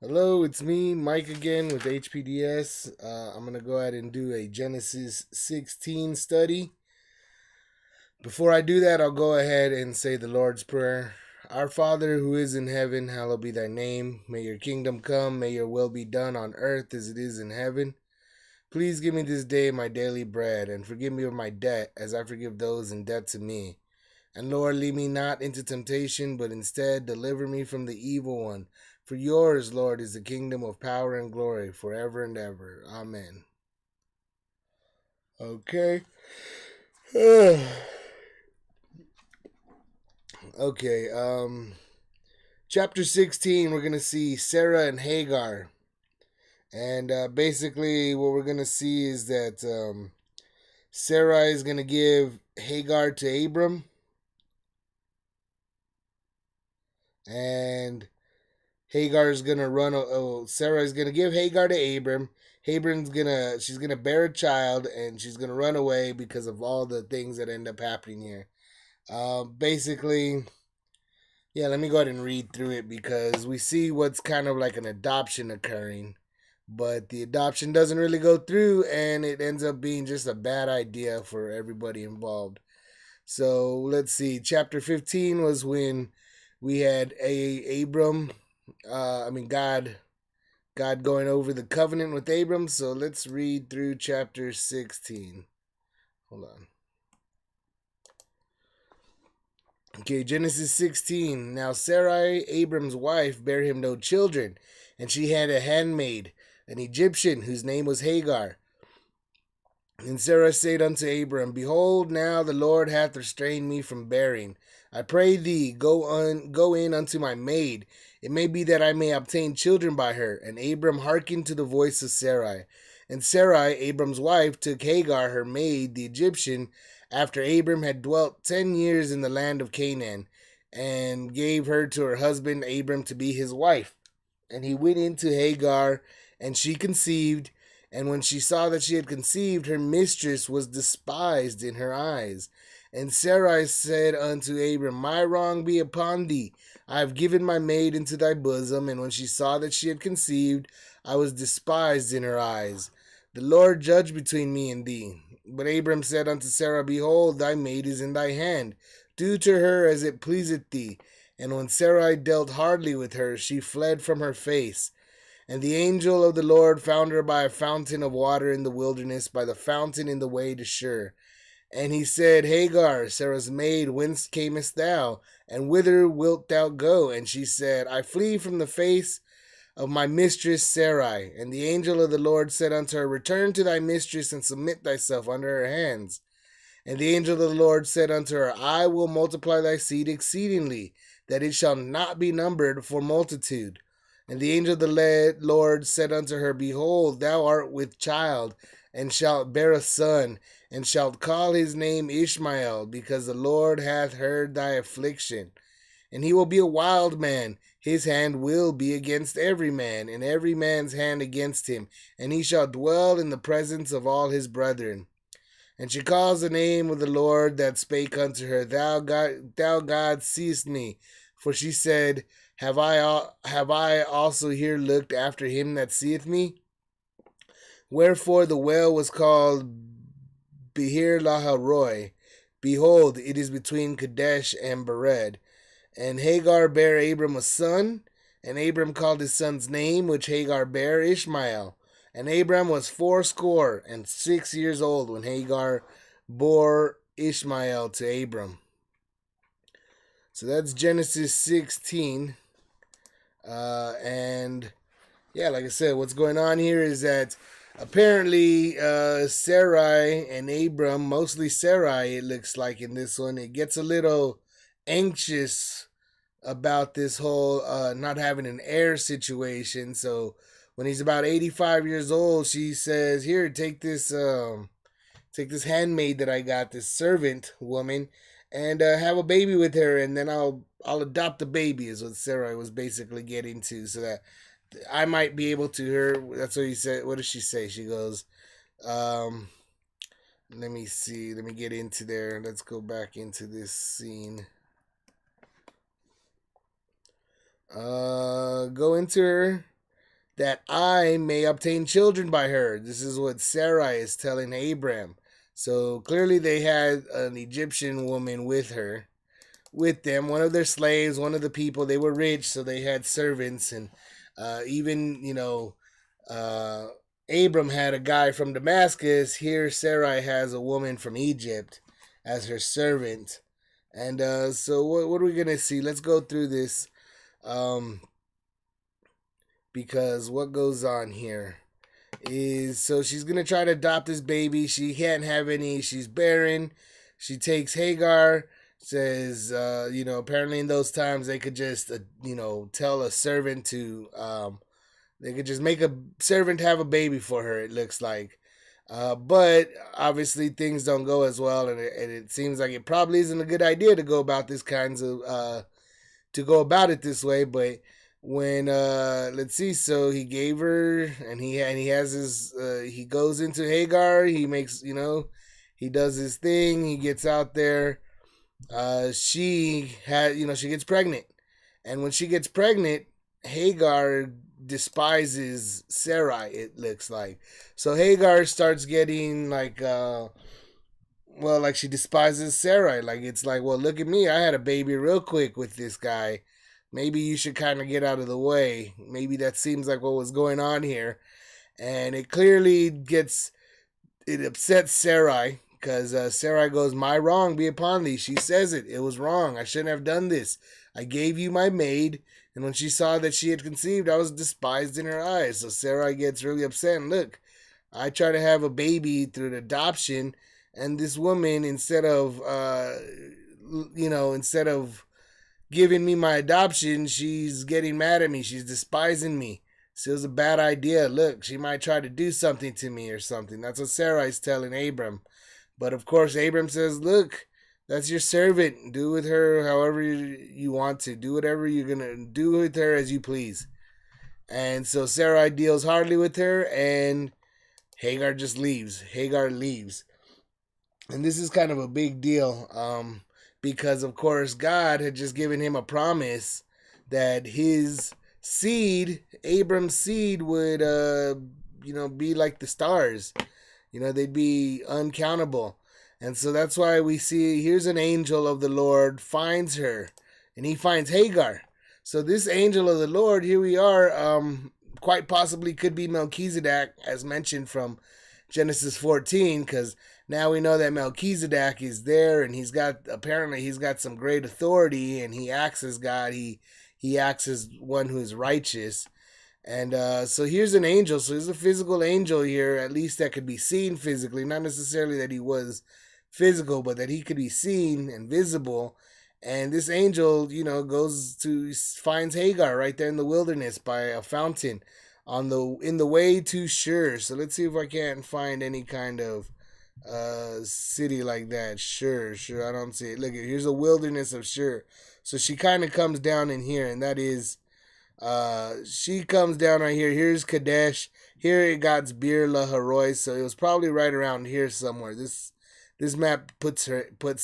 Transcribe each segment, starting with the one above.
Hello, it's me, Mike again with HPDS. I'm going to go ahead and do a Genesis 16 study. Before I do that, I'll go ahead and say the Lord's Prayer. Our Father who is in heaven, hallowed be thy name. May your kingdom come, may your will be done on earth as it is in heaven. Please give me this day my daily bread, and forgive me of my debt as I forgive those in debt to me. And Lord, lead me not into temptation, but instead deliver me from the evil one. For yours, Lord, is the kingdom of power and glory forever and ever. Amen. Okay. Okay, chapter 16, we're going to see Sarah and Hagar. And basically, what we're going to see is that Sarah is going to give Hagar to Abram. And Hagar is gonna run. Sarah is gonna give Hagar to Abram. She's gonna bear a child, and she's gonna run away because of all the things that end up happening here. Basically, yeah. Let me go ahead and read through it because we see what's kind of like an adoption occurring, but the adoption doesn't really go through, and it ends up being just a bad idea for everybody involved. So let's see. Chapter 15 was when we had Abram. God going over the covenant with Abram. So let's read through chapter 16. Hold on. Okay, Genesis 16. Now Sarai, Abram's wife, bare him no children, and she had a handmaid, an Egyptian, whose name was Hagar. And Sarah said unto Abram, Behold, now the Lord hath restrained me from bearing. I pray thee, go in unto my maid. It may be that I may obtain children by her. And Abram hearkened to the voice of Sarai. And Sarai, Abram's wife, took Hagar, her maid, the Egyptian, after Abram had dwelt 10 years in the land of Canaan, and gave her to her husband Abram to be his wife. And he went into Hagar, and she conceived. And when she saw that she had conceived, her mistress was despised in her eyes. And Sarai said unto Abram, My wrong be upon thee. I have given my maid into thy bosom. And when she saw that she had conceived, I was despised in her eyes. The Lord judge between me and thee. But Abram said unto Sarah, Behold, thy maid is in thy hand. Do to her as it pleaseth thee. And when Sarai dealt hardly with her, she fled from her face. And the angel of the Lord found her by a fountain of water in the wilderness, by the fountain in the way to Shur. And he said, Hagar, Sarah's maid, whence camest thou? And whither wilt thou go? And she said, I flee from the face of my mistress Sarai. And the angel of the Lord said unto her, Return to thy mistress, and submit thyself under her hands. And the angel of the Lord said unto her, I will multiply thy seed exceedingly, that it shall not be numbered for multitude. And the angel of the Lord said unto her, Behold, thou art with child, and shalt bear a son, and shalt call his name Ishmael, because the Lord hath heard thy affliction. And he will be a wild man. His hand will be against every man, and every man's hand against him. And he shall dwell in the presence of all his brethren. And she calls the name of the Lord that spake unto her, Thou God, seest me. For she said, Have I also here looked after him that seeth me? Wherefore the well was called Beer Laharoi. Behold, it is between Kadesh and Bered. And Hagar bare Abram a son, and Abram called his son's name, which Hagar bare, Ishmael. And Abram was 86 old when Hagar bore Ishmael to Abram. So that's Genesis 16. And yeah, like I said, what's going on here is that apparently Sarai and Abram, mostly Sarai, it looks like in this one, it gets a little anxious about this whole not having an heir situation. So when he's about 85 years old, she says, Here, take this handmaid that I got, this servant woman, and have a baby with her, and then I'll adopt the baby," is what Sarah was basically getting to, so that I might be able to her. That's what he said. What does she say? She goes, um, let me see. Let me get into there. Let's go back into this scene. Go into her. that I may obtain children by her. This is what Sarai is telling Abram. So clearly they had an Egyptian woman with them, one of their slaves, one of the people. They were rich, so they had servants, and even uh, Abram had a guy from Damascus. Here, Sarai has a woman from Egypt as her servant. And so, what are we gonna see? Let's go through this, because what goes on here is, so she's gonna try to adopt this baby. She can't have any. She's barren. She takes Hagar. Says, apparently in those times they could just, tell a servant to, they could just make a servant have a baby for her. It looks like, but obviously things don't go as well, and it seems like it probably isn't a good idea to go about this kinds of, to go about it this way. But when let's see, so he gave her, and he has his, he goes into Hagar. He makes, he does his thing. He gets out there. She had, she gets pregnant, and when she gets pregnant, Hagar despises Sarai. It looks like, so Hagar starts getting like, like she despises Sarai. Like, it's like, well, look at me, I had a baby real quick with this guy. Maybe you should kind of get out of the way. Maybe that seems like what was going on here, and it clearly it upsets Sarai, because Sarai goes, "My wrong be upon thee." She says it. It was wrong. I shouldn't have done this. I gave you my maid, and when she saw that she had conceived, I was despised in her eyes. So Sarai gets really upset. And look, I try to have a baby through an adoption, and this woman, instead of, instead of giving me my adoption, she's getting mad at me. She's despising me. So it was a bad idea. Look, she might try to do something to me or something. That's what Sarai's telling Abram. But of course, Abram says, look, that's your servant. Do with her however you want to. Do whatever you're going to do with her as you please. And so Sarai deals hardly with her, and Hagar just leaves. Hagar leaves. And this is kind of a big deal, because, of course, God had just given him a promise that his seed, Abram's seed, would, be like the stars. They'd be uncountable. And so that's why we see, here's an angel of the Lord finds her, and he finds Hagar. So this angel of the Lord, here we are, quite possibly could be Melchizedek, as mentioned from Genesis 14, because now we know that Melchizedek is there, and he's got some great authority, and he acts as God. He acts as one who is righteous. And so here's an angel. So there's a physical angel here, at least that could be seen physically. Not necessarily that he was physical, but that he could be seen and visible. And this angel, finds Hagar right there in the wilderness by a fountain in the way to Shur. So let's see if I can't find any kind of city like that. Shur, I don't see it. Look, here's a wilderness of Shur. So she kind of comes down in here, and that is, she comes down right here. Here's Kadesh. Here it got Bir Laharoy, so it was probably right around here somewhere. This map puts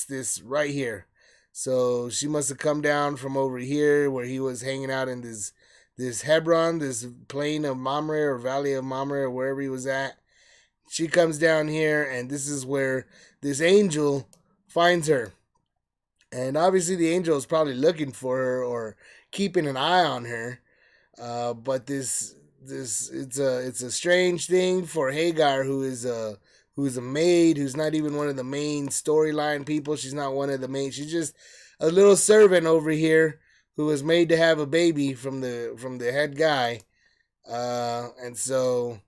this right here. So she must have come down from over here where he was hanging out in this Hebron, this plain of Mamre or valley of Mamre or wherever he was at. She comes down here, and this is where this angel finds her. And obviously the angel is probably looking for her or keeping an eye on her. But it's a strange thing for Hagar, who is a maid, who's not even one of the main storyline people. She's not one of the main. She's just a little servant over here who was made to have a baby from the head guy. And so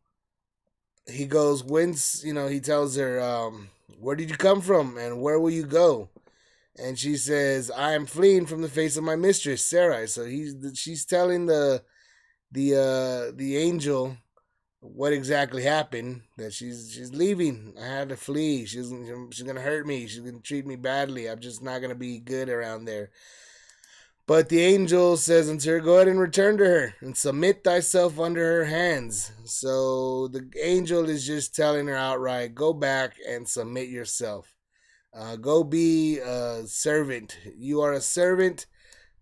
he goes, whence, he tells her, where did you come from and where will you go? And she says, I am fleeing from the face of my mistress, Sarai. So she's telling the angel what exactly happened, that she's leaving. I had to flee. She's gonna hurt me. She's gonna treat me badly. I'm just not gonna be good around there. But the angel says unto her, go ahead and return to her and submit thyself under her hands. So the angel is just telling her outright, go back and submit yourself. Go be a servant. You are a servant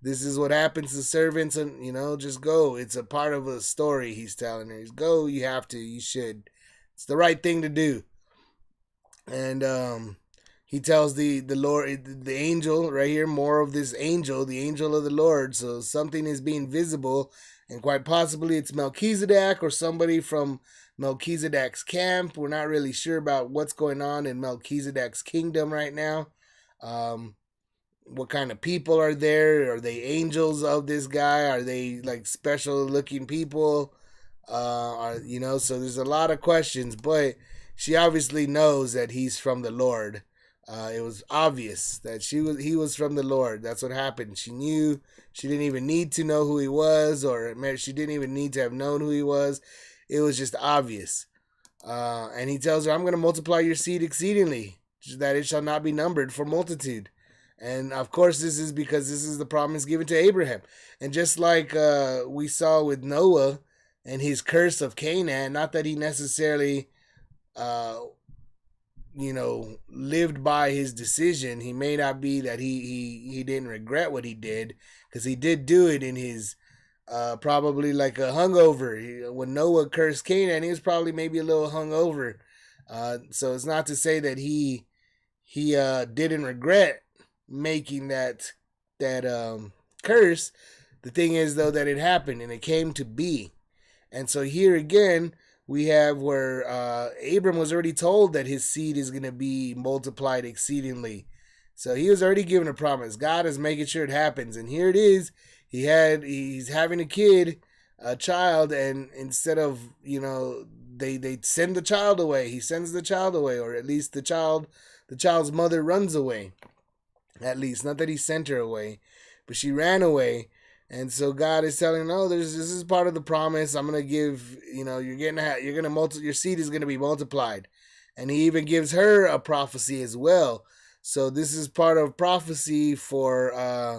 This is what happens to servants, and just go. It's a part of a story he's telling her. He's go, you have to, you should. It's the right thing to do. And he tells the Lord, the angel right here, more of this angel, the angel of the Lord. So something is being visible, and quite possibly it's Melchizedek or somebody from Melchizedek's camp. We're not really sure about what's going on in Melchizedek's kingdom right now. What kind of people are there? Are they angels of this guy? Are they like special looking people? So there's a lot of questions, but she obviously knows that he's from the Lord. It was obvious that he was from the Lord. That's what happened. She knew. She didn't even need to know who he was, or she didn't even need to have known who he was. It was just obvious. And he tells her, "I'm going to multiply your seed exceedingly, that it shall not be numbered for multitude." And of course, this is because this is the promise given to Abraham. And just like we saw with Noah and his curse of Canaan, not that he necessarily, lived by his decision. He may not be that he didn't regret what he did, because he did do it in his probably like a hungover. When Noah cursed Canaan, he was probably maybe a little hungover. So it's not to say that he didn't regret making that curse. The thing is, though, that it happened and it came to be. And so here again we have where Abram was already told that his seed is going to be multiplied exceedingly. So he was already given a promise. God is making sure it happens, and here it is. He's having a child, and instead of they send the child away, he sends the child away, or at least the child's mother runs away. At least, not that he sent her away, but she ran away. And so God is telling her, no, this is part of the promise. I'm gonna give, your seed is gonna be multiplied, and he even gives her a prophecy as well. So this is part of prophecy for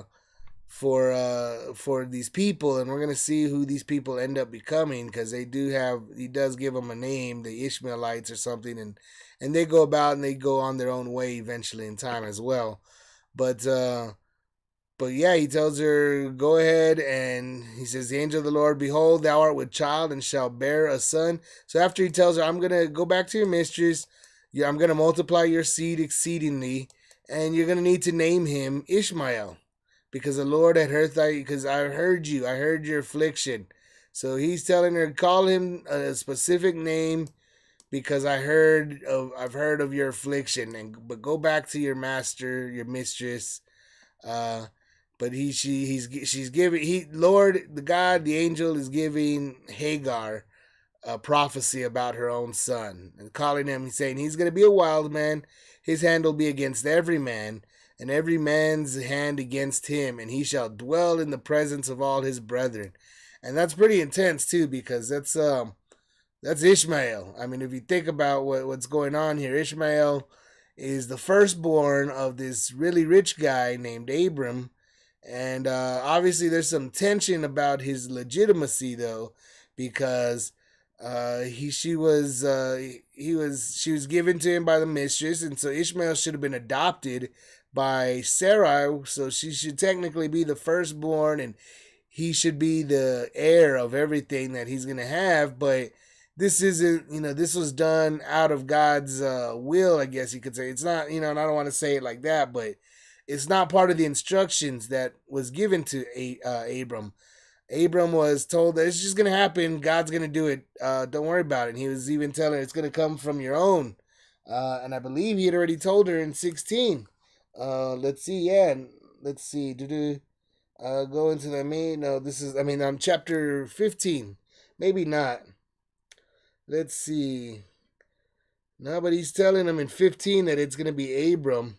these people, and we're gonna see who these people end up becoming, because he does give them a name, the Ishmaelites or something, and they go about and they go on their own way eventually in time as well. But yeah, he tells her, go ahead, and he says, the angel of the Lord, behold, thou art with child and shall bear a son. So after he tells her, I'm going to go back to your mistress, I'm going to multiply your seed exceedingly, and you're going to need to name him Ishmael, because the Lord had heard because I heard your affliction. So he's telling her, call him a specific name, because I've heard of your affliction, but go back to your master, your mistress. But she's giving Lord, the God, the angel is giving Hagar a prophecy about her own son, and calling him. He's saying he's going to be a wild man. His hand will be against every man, and every man's hand against him, and he shall dwell in the presence of all his brethren. And that's pretty intense too, because that's Ishmael. I mean, if you think about what's going on here, Ishmael is the firstborn of this really rich guy named Abram. And obviously there's some tension about his legitimacy, though, because she was given to him by the mistress, and so Ishmael should have been adopted by Sarai, so she should technically be the firstborn, and he should be the heir of everything that he's gonna have. But this isn't, this was done out of God's will, I guess you could say. It's not, and I don't want to say it like that, but it's not part of the instructions that was given to Abram. Abram was told that it's just going to happen. God's going to do it. Don't worry about it. And he was even telling her it's going to come from your own. And I believe he had already told her in 16. Let's see. Yeah. Let's see. Go into the main. No, I'm chapter 15. Maybe not. Let's see. No, but he's telling him in 15 that it's going to be Abram.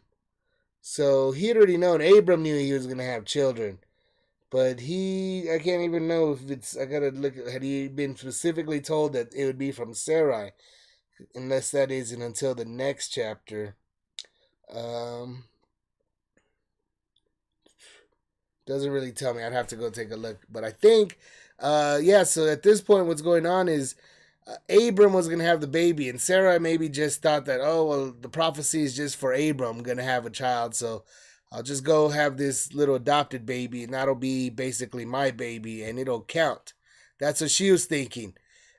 So he had already known. Abram knew he was going to have children. But I can't even know if I got to look, had he been specifically told that it would be from Sarai? Unless that isn't until the next chapter. Doesn't really tell me. I'd have to go take a look. But I think, so at this point what's going on is Abram was going to have the baby, and Sarah maybe just thought that, the prophecy is just for Abram going to have a child, so I'll just go have this little adopted baby, and that'll be basically my baby, and it'll count. That's what she was thinking.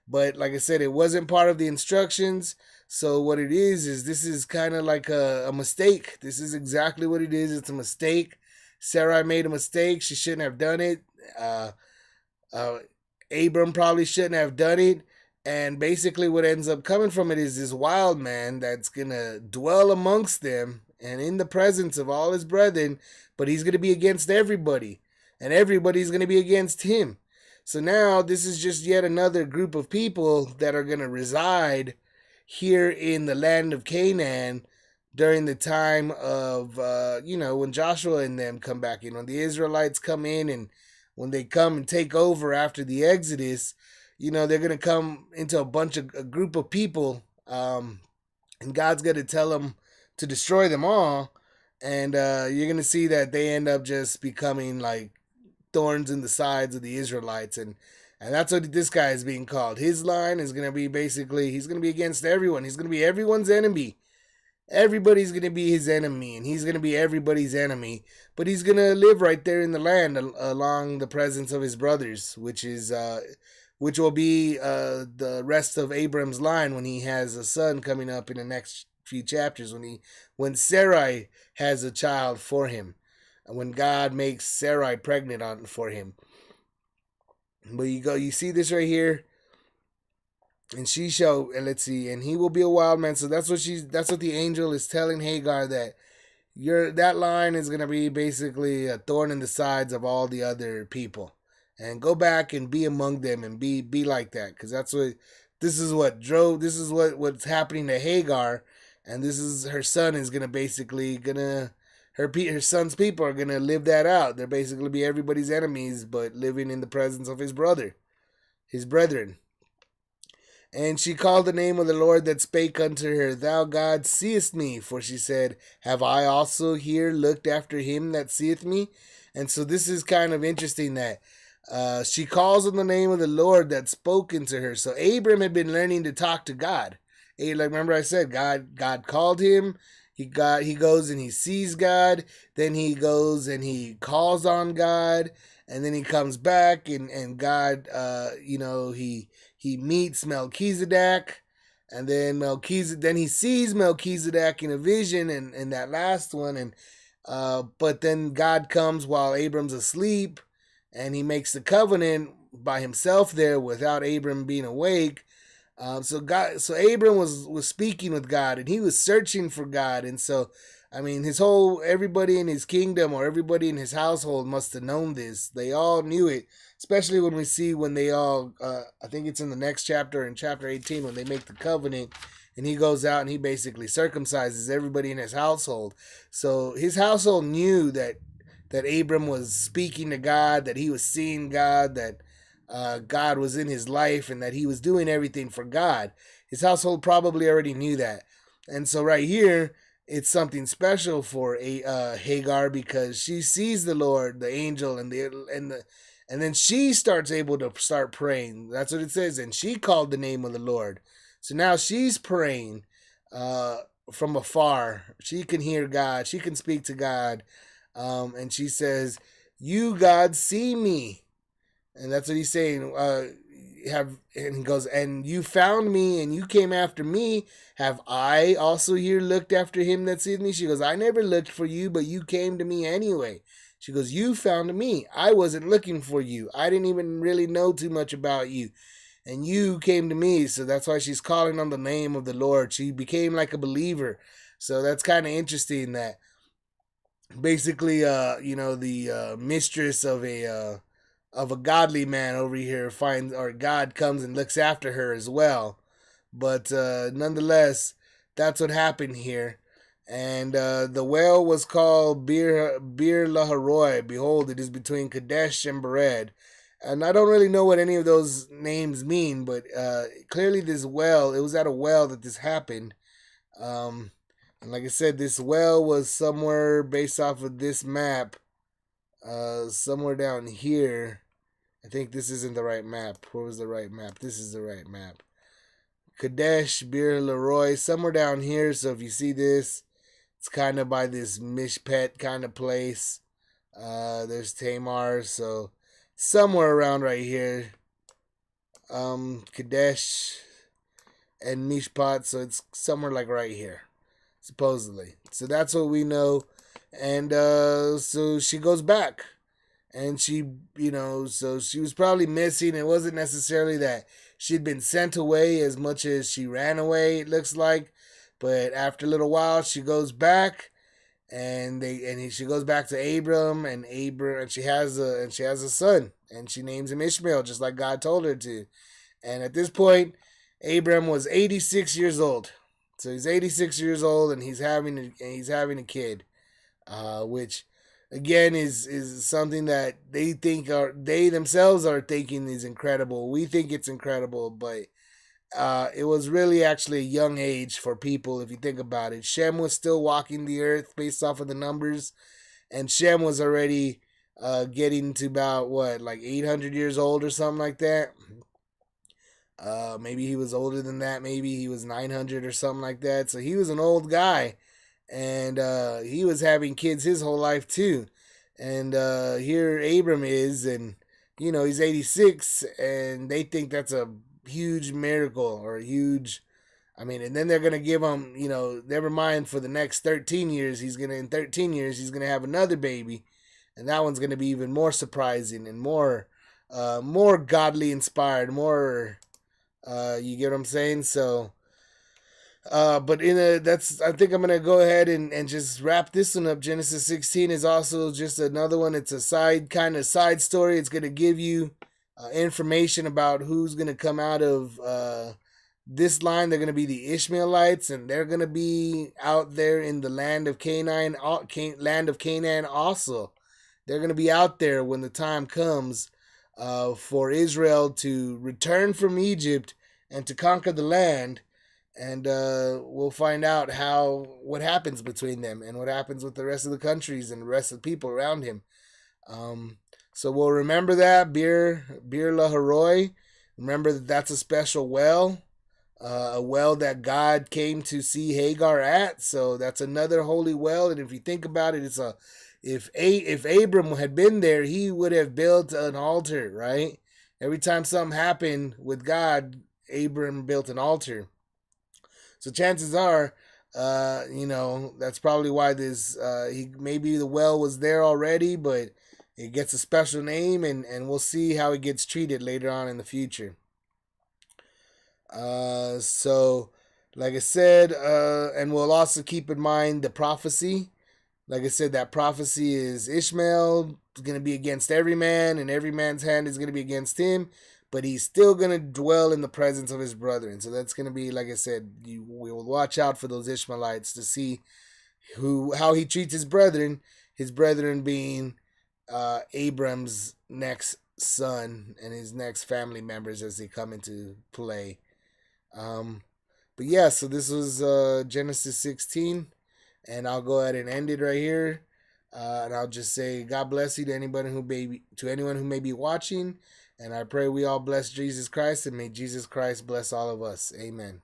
But like I said, it wasn't part of the instructions. So what it is this is kind of like a mistake. This is exactly what it is. It's a mistake. Sarai made a mistake. She shouldn't have done it. Uh, uh, Abram probably shouldn't have done it. And basically, what ends up coming from it is this wild man that's going to dwell amongst them and in the presence of all his brethren, but he's going to be against everybody, and everybody's going to be against him. So now, this is just yet another group of people that are going to reside here in the land of Canaan during the time of, when Joshua and them come back in, when the Israelites come in, and when they come and take over after the Exodus, they're going to come into a group of people, and God's going to tell them to destroy them all. And you're going to see that they end up just becoming like thorns in the sides of the Israelites. And that's what this guy is being called. His line is going to be basically, he's going to be against everyone. He's going to be everyone's enemy. Everybody's going to be his enemy, and he's going to be everybody's enemy. But he's going to live right there in the land along the presence of his brothers, which will be the rest of Abram's line when he has a son coming up in the next few chapters, when Sarai has a child for him, and when God makes Sarai pregnant for him. But you see this right here. And and he will be a wild man. So that's what the angel is telling Hagar, that that line is going to be basically a thorn in the sides of all the other people. And go back and be among them and be like that, because this is what's happening to Hagar, and this is her son is going to basically her son's people are going to live that out. They're basically be everybody's enemies, but living in the presence of his brethren. And she called the name of the Lord that spake unto her, Thou God seest me. For she said, Have I also here looked after him that seeth me? And so this is kind of interesting that she calls on the name of the Lord that spoken to her. So Abram had been learning to talk to God. Remember I said, God called him. He goes and he sees God. Then he goes and he calls on God. And then he comes back and God, he meets Melchizedek, and then he sees Melchizedek in a vision, and that last one, and but then God comes while Abram's asleep, and he makes the covenant by himself there without Abram being awake. So Abram was speaking with God, and he was searching for God, and so everybody in his kingdom or everybody in his household must have known this. They all knew it, especially when they all, I think it's in the next chapter, in chapter 18, when they make the covenant, and he goes out and he basically circumcises everybody in his household. So his household knew that Abram was speaking to God, that he was seeing God, that God was in his life, and that he was doing everything for God. His household probably already knew that. And so right here, it's something special for Hagar, because she sees the Lord, the angel, and then she starts able to start praying. That's what it says. And she called the name of the Lord. So now she's praying from afar. She can hear God. She can speak to God. And she says, You, God, see me. And that's what he's saying. And he goes, and you found me, and you came after me. Have I also here looked after him that seeth me? She goes, I never looked for you, but you came to me anyway. She goes, you found me. I wasn't looking for you. I didn't even really know too much about you, and you came to me. So that's why she's calling on the name of the Lord. She became like a believer. So that's kind of interesting that basically, the mistress of a godly man over here God comes and looks after her as well. But nonetheless, that's what happened here. And the well was called Bir Laharoi. Behold, it is between Kadesh and Bered. And I don't really know what any of those names mean, but clearly it was at a well that this happened. And like I said, this well was somewhere based off of this map, somewhere down here. I think this isn't the right map. Where was the right map? This is the right map. Kadesh, Bir Leroy, somewhere down here. So if you see this, It's kind of by this Mishpet kind of place. There's Tamar, so somewhere around right here. Kadesh and Mishpat, so it's somewhere like right here, supposedly. So that's what we know. And so she goes back. And she, so she was probably missing. It wasn't necessarily that she'd been sent away as much as she ran away, it looks like. But after a little while, she goes back, and she goes back to Abram, and she has a son, and she names him Ishmael, just like God told her to. And at this point, Abram was 86 years old. So he's 86 years old, and he's having a kid, which again is something that they themselves are thinking is incredible. We think it's incredible, but it was really actually a young age for people if you think about it. Shem was still walking the earth based off of the numbers, and Shem was already getting to about what, like 800 years old or something like that. Maybe he was older than that. Maybe he was 900 or something like that. So he was an old guy, and he was having kids his whole life too. And here Abram is, and he's 86, and they think that's a huge miracle or a huge. I mean, and then they're gonna give him, never mind for the next 13 years. In 13 years he's gonna have another baby, and that one's gonna be even more surprising and more godly inspired, more. You get what I'm saying? So. But I think I'm gonna go ahead and just wrap this one up. Genesis 16 is also just another one. It's a side story. It's gonna give you information about who's gonna come out of this line. They're gonna be the Ishmaelites, and they're gonna be out there in the land of Canaan. Also, they're gonna be out there when the time comes for Israel to return from Egypt and to conquer the land. And we'll find out what happens between them and what happens with the rest of the countries and the rest of the people around him. So we'll remember that Bir Laharoi. Remember that's a special well, a well that God came to see Hagar at. So that's another holy well. And if you think about it, if Abram had been there, he would have built an altar, right? Every time something happened with God, Abram built an altar. So chances are, that's probably why maybe the well was there already, but it gets a special name, and we'll see how it gets treated later on in the future. So, like I said, and we'll also keep in mind the prophecy. Like I said, that prophecy is Ishmael is going to be against every man, and every man's hand is going to be against him. But he's still going to dwell in the presence of his brethren. So that's going to be, like I said, we will watch out for those Ishmaelites to see how he treats his brethren being Abram's next son and his next family members as they come into play. But yeah, so this was Genesis 16, and I'll go ahead and end it right here. And I'll just say God bless you to anyone who may be watching. And I pray we all bless Jesus Christ, and may Jesus Christ bless all of us. Amen.